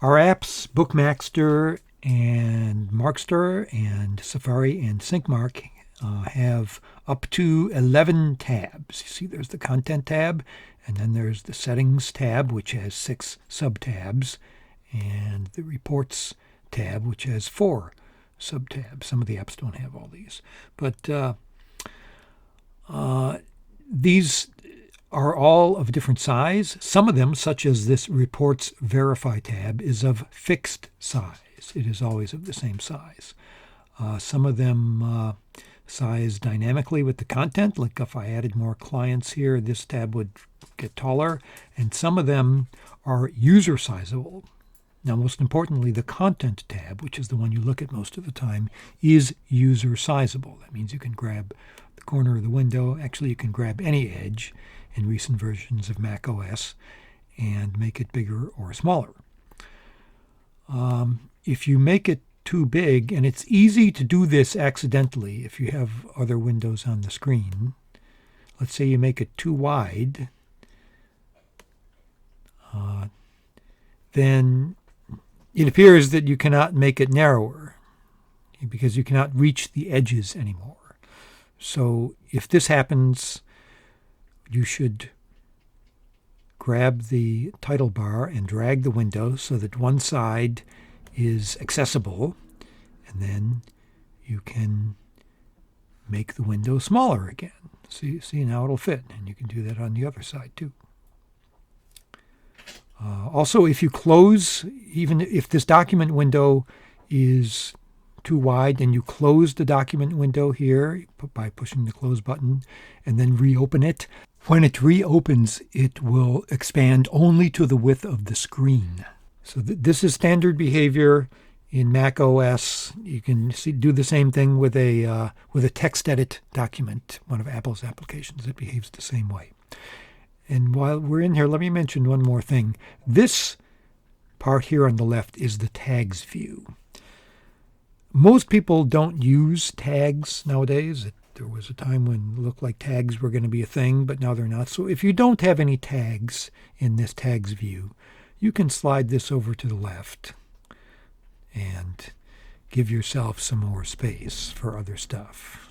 Our apps, BookMacster and Markster and Safari and SyncMark have up to 11 tabs. You see there's the Content tab, and then there's the Settings tab, which has 6 sub-tabs, and the Reports tab, which has 4 sub-tabs. Some of the apps don't have all these. But these are all of different size. Some of them, such as this Reports Verify tab, is of fixed size. It is always of the same size. Some of them size dynamically with the content, like if I added more clients here, this tab would get taller. And some of them are user sizable. Now, most importantly, the Content tab, which is the one you look at most of the time, is user sizable. That means you can grab the corner of the window. Actually, you can grab any edge in recent versions of macOS and make it bigger or smaller. If you make it too big, and it's easy to do this accidentally if you have other windows on the screen. Let's say you make it too wide, then it appears that you cannot make it narrower because you cannot reach the edges anymore. So if this happens, you should grab the title bar and drag the window so that one side is accessible, and then you can make the window smaller again. See now it'll fit, and you can do that on the other side too. Also, if you close, even if this document window is too wide, and you close the document window here by pushing the close button and then reopen it, when it reopens, it will expand only to the width of the screen. So this is standard behavior in macOS. You can do the same thing with a text edit document, one of Apple's applications. It behaves the same way. And while we're in here, let me mention one more thing. This part here on the left is the tags view. Most people don't use tags nowadays. There was a time when it looked like tags were going to be a thing, but now they're not. So if you don't have any tags in this tags view, you can slide this over to the left and give yourself some more space for other stuff.